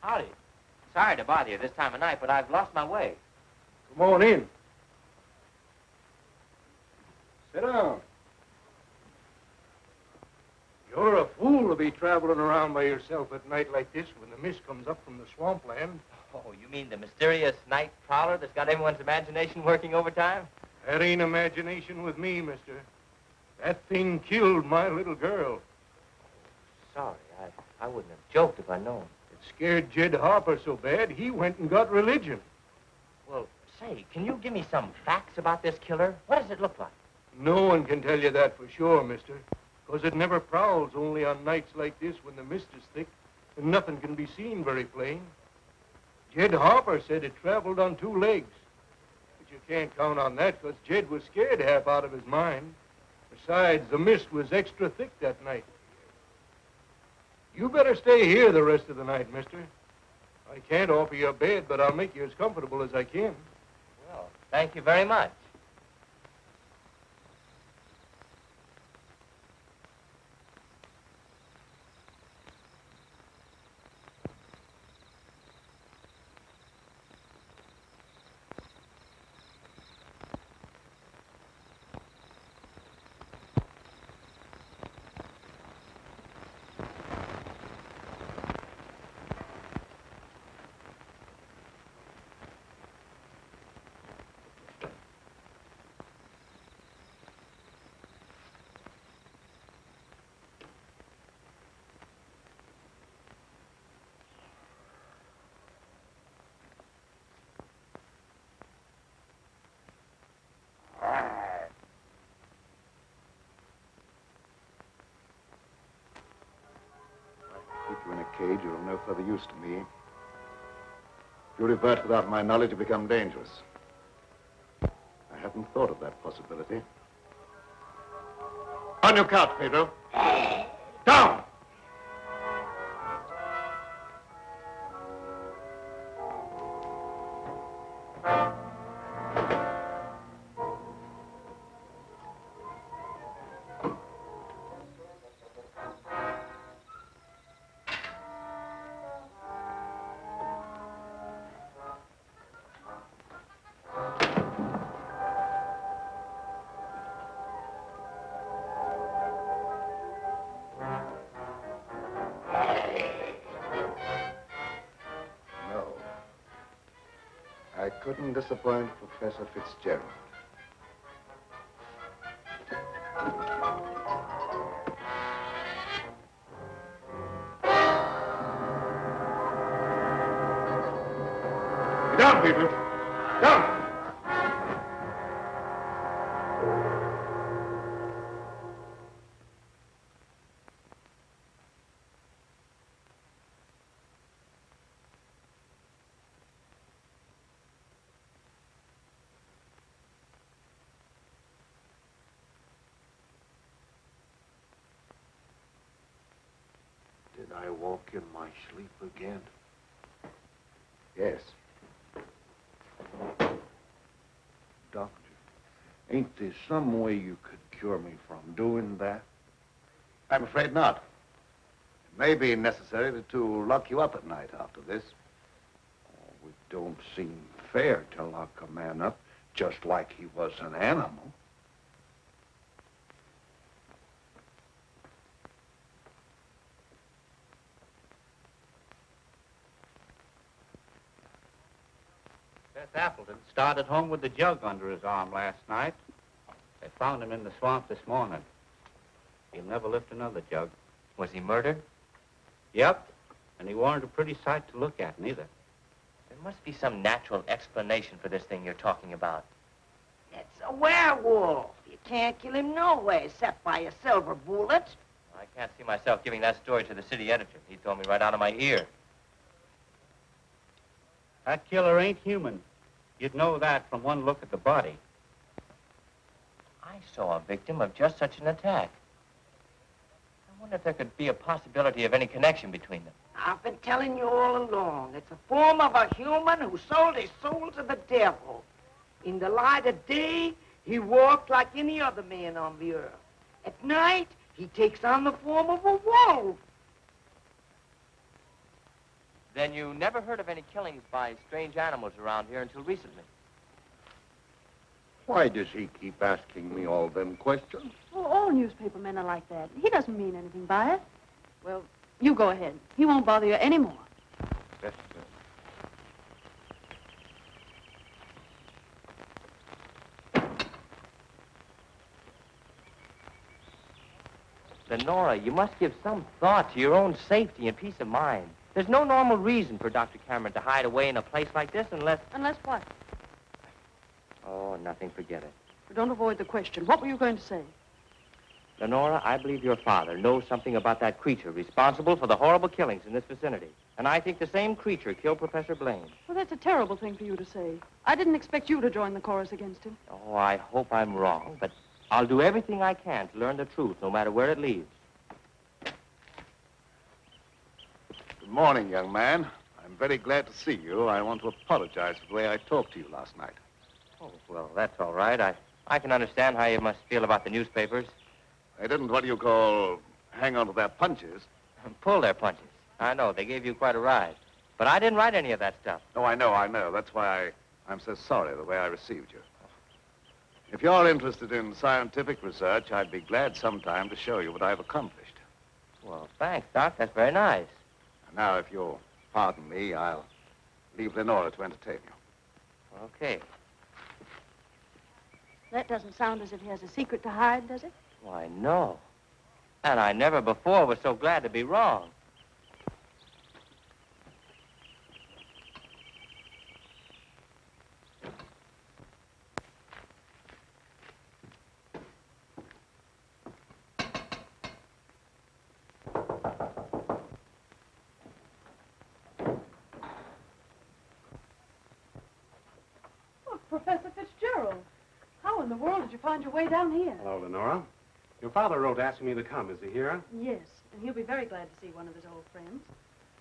Howdy. Sorry to bother you this time of night, but I've lost my way. Come on in. Sit down. You're a fool to be traveling around by yourself at night like this when the mist comes up from the swampland. Oh, you mean the mysterious night prowler that's got everyone's imagination working overtime? That ain't imagination with me, mister. That thing killed my little girl. Sorry, I wouldn't have joked if I'd known. It scared Jed Harper so bad, he went and got religion. Well, say, can you give me some facts about this killer? What does it look like? No one can tell you that for sure, mister. Because it never prowls only on nights like this when the mist is thick and nothing can be seen very plain. Jed Harper said it traveled on 2 legs. But you can't count on that because Jed was scared half out of his mind. Besides, the mist was extra thick that night. You better stay here the rest of the night, mister. I can't offer you a bed, but I'll make you as comfortable as I can. Well, thank you very much. Keep you in a cage, you're of no further use to me. If you revert without my knowledge, you become dangerous. I hadn't thought of that possibility. On your couch, Pedro. Down! I couldn't disappoint Professor Fitzgerald. Get down, people! Down! Did I walk in my sleep again? Yes. Doctor, ain't there some way you could cure me from doing that? I'm afraid not. It may be necessary to lock you up at night after this. Oh, it don't seem fair to lock a man up just like he was an animal. Seth Appleton started home with the jug under his arm last night. They found him in the swamp this morning. He'll never lift another jug. Was he murdered? Yep. And he weren't a pretty sight to look at, neither. There must be some natural explanation for this thing you're talking about. It's a werewolf. You can't kill him no way except by a silver bullet. I can't see myself giving that story to the city editor. He told me right out of my ear. That killer ain't human. You'd know that from one look at the body. I saw a victim of just such an attack. I wonder if there could be a possibility of any connection between them. I've been telling you all along. It's a form of a human who sold his soul to the devil. In the light of day, he walked like any other man on the earth. At night, he takes on the form of a wolf. Then you never heard of any killings by strange animals around here until recently? Why does he keep asking me all them questions? Well, all newspaper men are like that. He doesn't mean anything by it. Well, you go ahead. He won't bother you anymore. Yes, Lenora, you must give some thought to your own safety and peace of mind. There's no normal reason for Dr. Cameron to hide away in a place like this unless... Unless what? Oh, nothing. Forget it. Don't avoid the question. What were you going to say? Lenora, I believe your father knows something about that creature responsible for the horrible killings in this vicinity. And I think the same creature killed Professor Blaine. Well, that's a terrible thing for you to say. I didn't expect you to join the chorus against him. Oh, I hope I'm wrong, but I'll do everything I can to learn the truth, no matter where it leads. Good morning, young man. I'm very glad to see you. I want to apologize for the way I talked to you last night. Oh, well, that's all right. I can understand how you must feel about the newspapers. They didn't, what do you call, hang on to their punches. Pull their punches. I know, they gave you quite a ride. But I didn't write any of that stuff. Oh, I know. That's why I'm so sorry the way I received you. If you're interested in scientific research, I'd be glad sometime to show you what I've accomplished. Well, thanks, Doc. That's very nice. Now, if you'll pardon me, I'll leave Lenora to entertain you. Okay. That doesn't sound as if he has a secret to hide, does it? Why, no. And I never before was so glad to be wrong. Oh, Professor Fitzgerald. How in the world did you find your way down here? Hello, Lenora. Your father wrote asking me to come. Is he here? Yes, and he'll be very glad to see one of his old friends.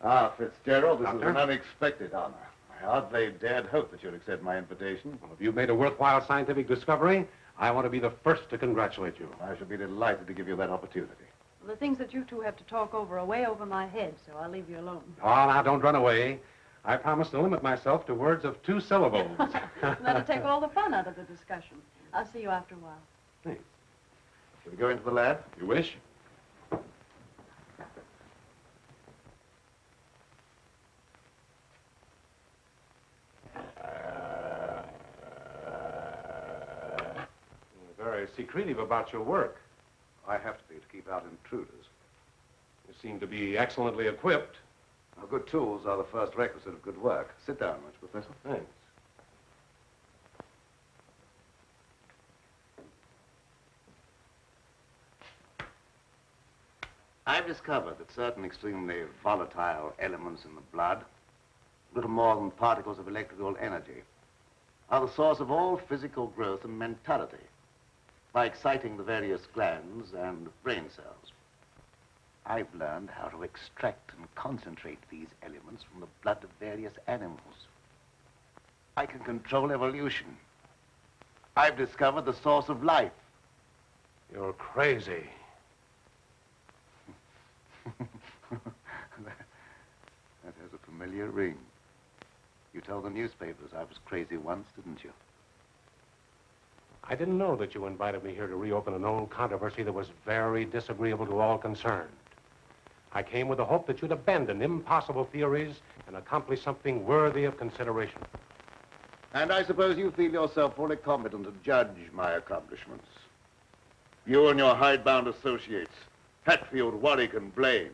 Ah, Fitzgerald, this Doctor? is an unexpected honor. I hardly dared hope that you'd accept my invitation. Well, if you've made a worthwhile scientific discovery, I want to be the first to congratulate you. I shall be delighted to give you that opportunity. Well, the things that you two have to talk over are way over my head, so I'll leave you alone. Oh, now, don't run away. I promise to limit myself to words of 2 syllables. That'll take all the fun out of the discussion. I'll see you after a while. Thanks. Shall we go into the lab? You wish? You're very secretive about your work. I have to be to keep out intruders. You seem to be excellently equipped. Now, good tools are the first requisite of good work. Sit down, Mr. Professor. Thanks. I've discovered that certain extremely volatile elements in the blood, little more than particles of electrical energy, are the source of all physical growth and mentality by exciting the various glands and brain cells. I've learned how to extract and concentrate these elements from the blood of various animals. I can control evolution. I've discovered the source of life. You're crazy. That has a familiar ring. You told the newspapers I was crazy once, didn't you? I didn't know that you invited me here to reopen an old controversy that was very disagreeable to all concerned. I came with the hope that you'd abandon impossible theories and accomplish something worthy of consideration. And I suppose you feel yourself fully competent to judge my accomplishments. You and your hidebound associates, Hatfield, Warwick, and Blaine.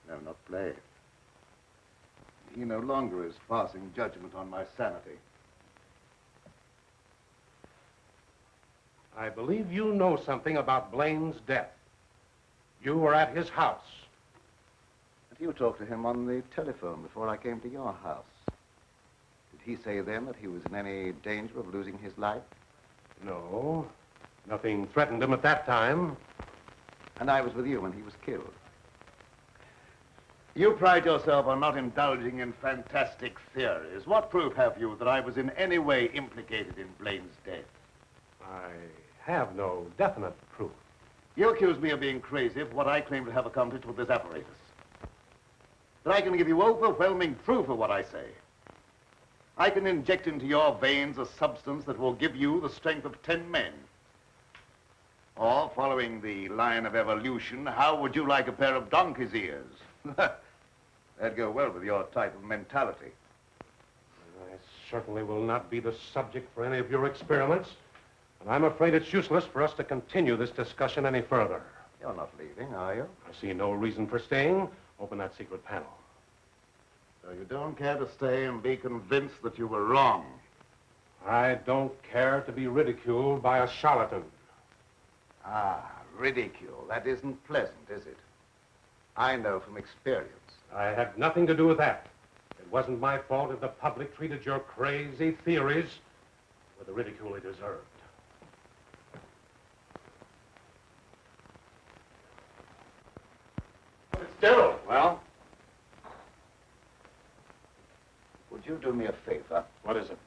No, not Blaine. He no longer is passing judgment on my sanity. I believe you know something about Blaine's death. You were at his house. But you talked to him on the telephone before I came to your house. Did he say then that he was in any danger of losing his life? No. Nothing threatened him at that time. And I was with you when he was killed. You pride yourself on not indulging in fantastic theories. What proof have you that I was in any way implicated in Blaine's death? I have no definite proof. You accuse me of being crazy for what I claim to have accomplished with this apparatus. But I can give you overwhelming proof of what I say. I can inject into your veins a substance that will give you the strength of 10 men. Or, following the line of evolution, how would you like a pair of donkey's ears? That'd go well with your type of mentality. I certainly will not be the subject for any of your experiments. And I'm afraid it's useless for us to continue this discussion any further. You're not leaving, are you? I see no reason for staying. Open that secret panel. So you don't care to stay and be convinced that you were wrong? I don't care to be ridiculed by a charlatan. Ah, ridicule. That isn't pleasant, is it? I know from experience. I had nothing to do with that. It wasn't my fault if the public treated your crazy theories with the ridicule they deserved. Fitzgerald. Well? Would you do me a favor? What is it?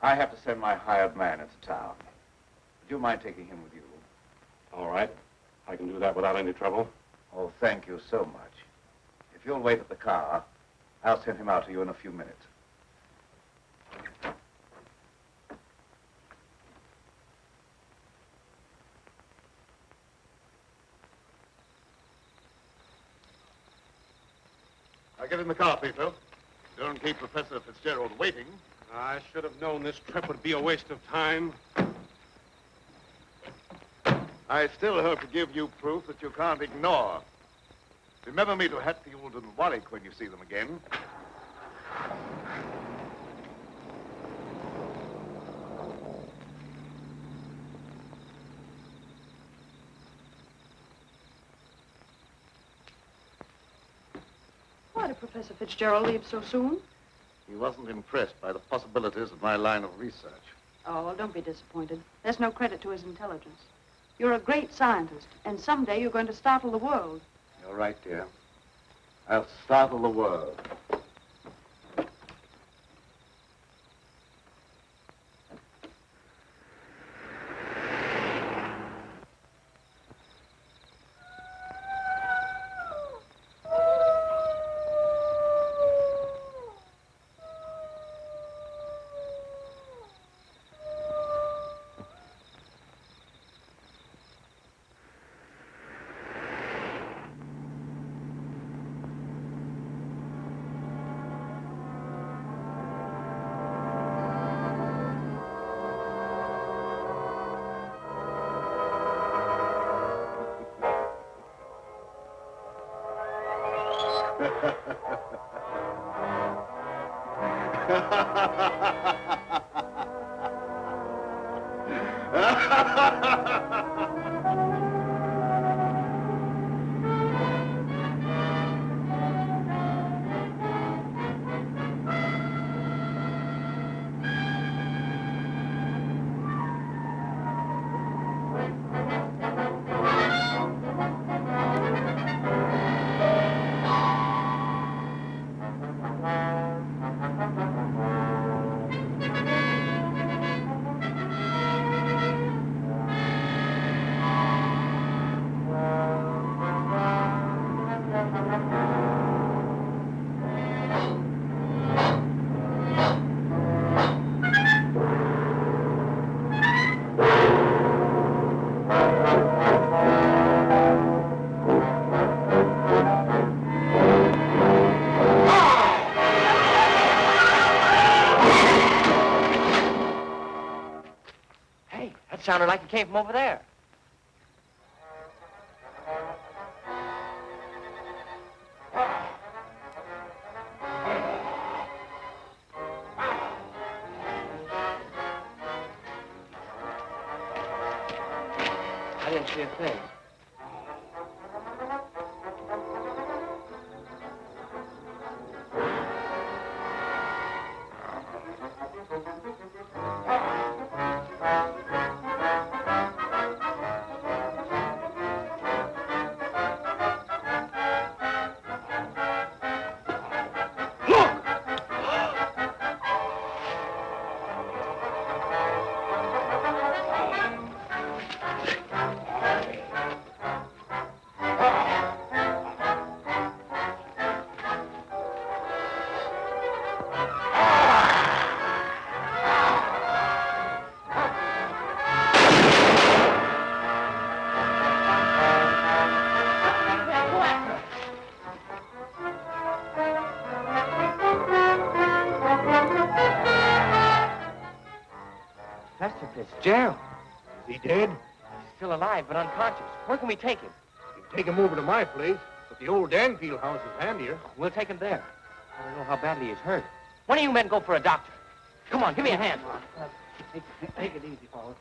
I have to send my hired man into town. Would you mind taking him with you? All right. I can do that without any trouble. Oh, thank you so much. If you'll wait at the car, I'll send him out to you in a few minutes. Now get in the car, Peter. Don't keep Professor Fitzgerald waiting. I should have known this trip would be a waste of time. I still hope to give you proof that you can't ignore. Remember me to Hatfield and Warwick when you see them again. Why did Professor Fitzgerald leave so soon? He wasn't impressed by the possibilities of my line of research. Oh, well, don't be disappointed. There's no credit to his intelligence. You're a great scientist, and someday you're going to startle the world. You're right, dear. I'll startle the world. Sounded like it came from over there. I didn't see a thing. Professor Fitzgerald. Is he dead? Still alive, but unconscious. Where can we take him? You can take him over to my place, but the old Danfield house is handier. We'll take him there. I don't know how badly he's hurt. One of you men go for a doctor. Come on, give me a hand. Take it easy, fellas.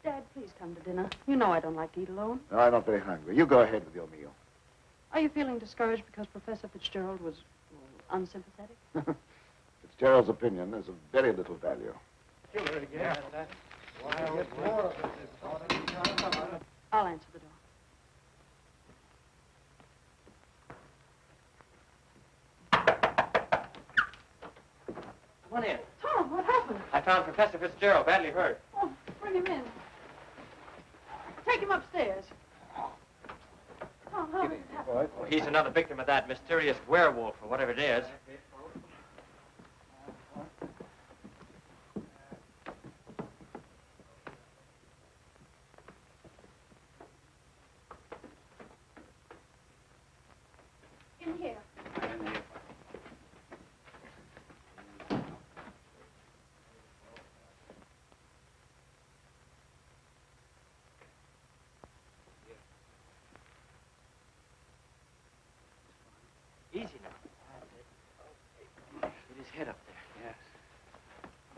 Dad, please come to dinner. You know I don't like to eat alone. No, I'm not very hungry. You go ahead with your meal. Are you feeling discouraged because Professor Fitzgerald was unsympathetic? Fitzgerald's opinion is of very little value. Killer again. I'll answer the door. Come on in. Tom, what happened? I found Professor Fitzgerald badly hurt. Oh, bring him in. Take him upstairs. Tom, how did it happen? Well, he's another victim of that mysterious werewolf or whatever it is. In here. Easy now. Get his head up there.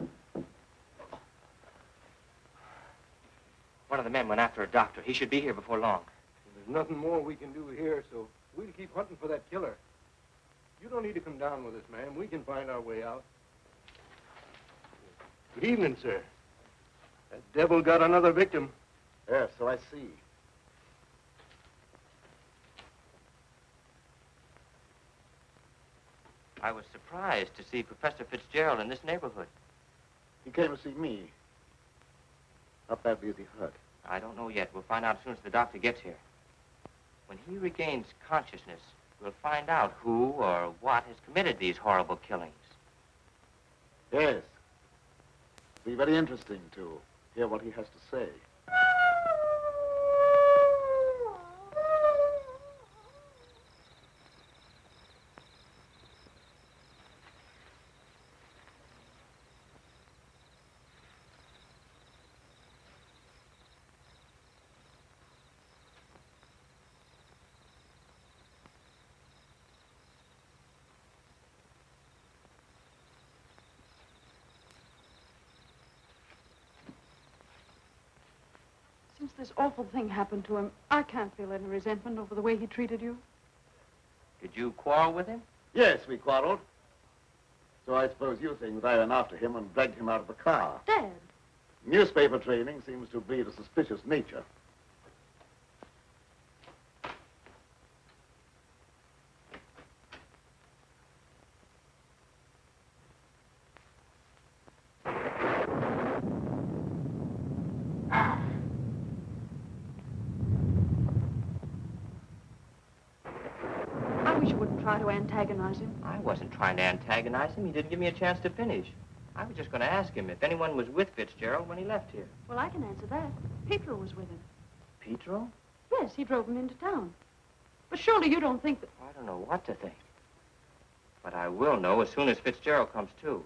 Yes. One of the men went after a doctor. He should be here before long. There's nothing more we can do here, so we'll keep hunting for that killer. You don't need to come down with us, ma'am. We can find our way out. Good evening, sir. That devil got another victim. Yes, so I see. I was surprised to see Professor Fitzgerald in this neighborhood. He came to see me. How badly is he hurt? I don't know yet. We'll find out as soon as the doctor gets here. When he regains consciousness, we'll find out who or what has committed these horrible killings. Yes. It'll be very interesting to hear what he has to say. Since this awful thing happened to him, I can't feel any resentment over the way he treated you. Did you quarrel with him? Yes, we quarreled. So I suppose you think that I went after him and dragged him out of the car. Dad. Newspaper training seems to breed a suspicious nature. I wish you wouldn't try to antagonize him. I wasn't trying to antagonize him. He didn't give me a chance to finish. I was just going to ask him if anyone was with Fitzgerald when he left here. Well, I can answer that. Petro was with him. Petro? Yes, he drove him into town. But surely you don't think that... I don't know what to think. But I will know as soon as Fitzgerald comes to.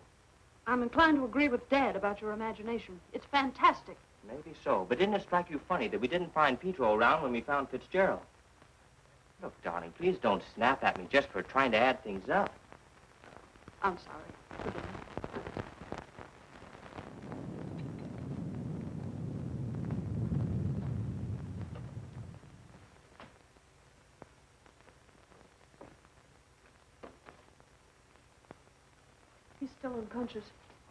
I'm inclined to agree with Dad about your imagination. It's fantastic. Maybe so. But didn't it strike you funny that we didn't find Petro around when we found Fitzgerald? Look, darling, please don't snap at me just for trying to add things up. I'm sorry. Forgive me. He's still unconscious.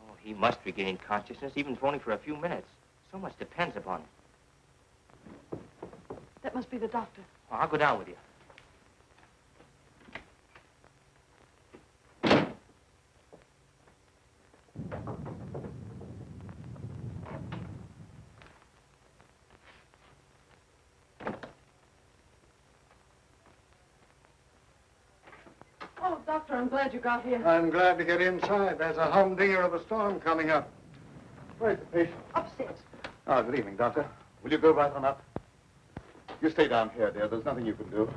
Oh, he must regain consciousness, even if only for a few minutes. So much depends upon him. That must be the doctor. Oh, I'll go down with you. Oh, Doctor, I'm glad you got here. I'm glad to get inside. There's a humdinger of a storm coming up. Where's the patient? Upstairs. Oh, good evening, Doctor. Will you go right on up? You stay down here, dear. There's nothing you can do.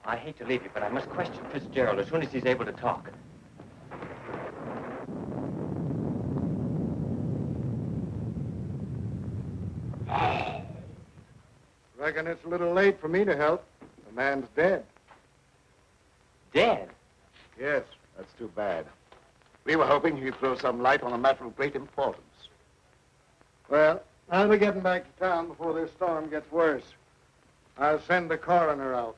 I hate to leave you, but I must question Fitzgerald as soon as he's able to talk. Reckon it's a little late for me to help. The man's dead. Dead? Yes, that's too bad. We were hoping he'd throw some light on a matter of great importance. Well, I'll be getting back to town before this storm gets worse. I'll send the coroner out.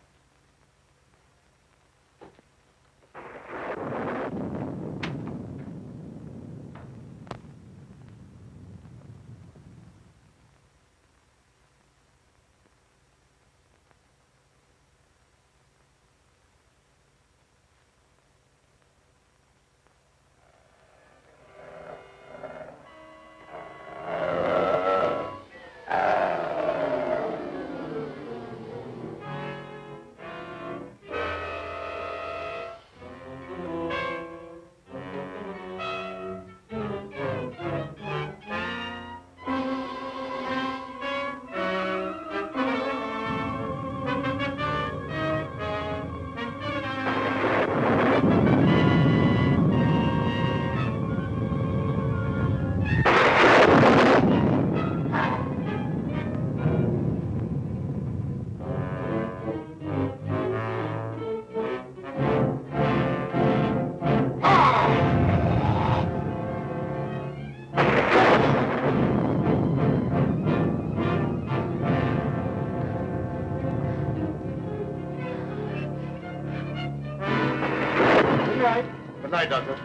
Good night, Doctor.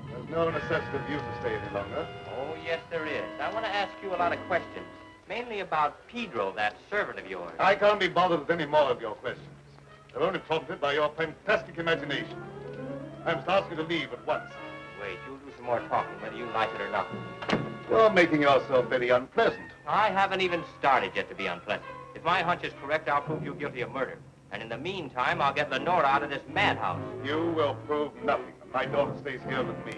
There's no necessity for you to stay any longer. Oh, yes, there is. I want to ask you a lot of questions, mainly about Pedro, that servant of yours. I can't be bothered with any more of your questions. They're only prompted by your fantastic imagination. I must ask you to leave at once. Wait, you'll do some more talking, whether you like it or not. You're making yourself very unpleasant. I haven't even started yet to be unpleasant. If my hunch is correct, I'll prove you guilty of murder. And in the meantime, I'll get Lenora out of this madhouse. You will prove nothing. My daughter stays here with me.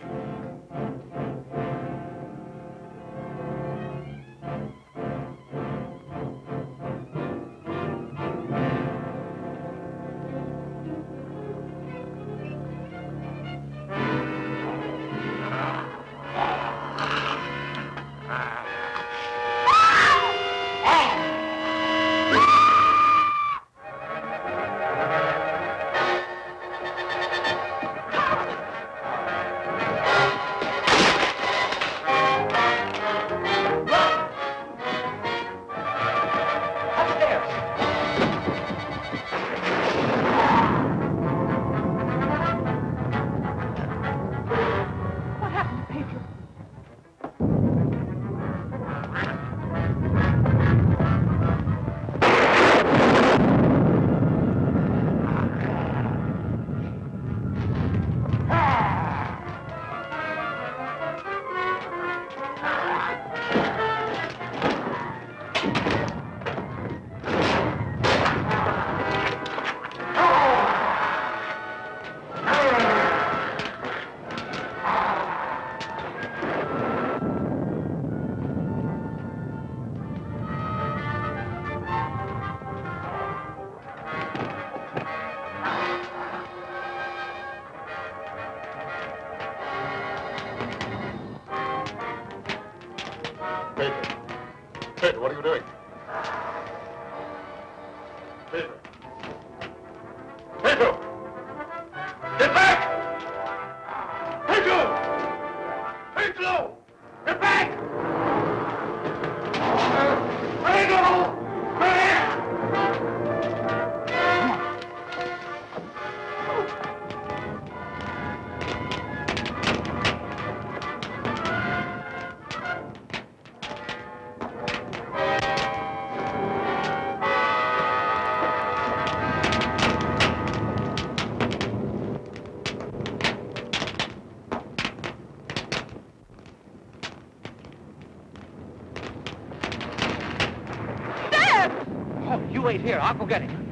Pedro, what are you doing? Pedro! Pedro! Get back! Pedro! Pedro! Get back! Pedro! wait here. I'll go get him.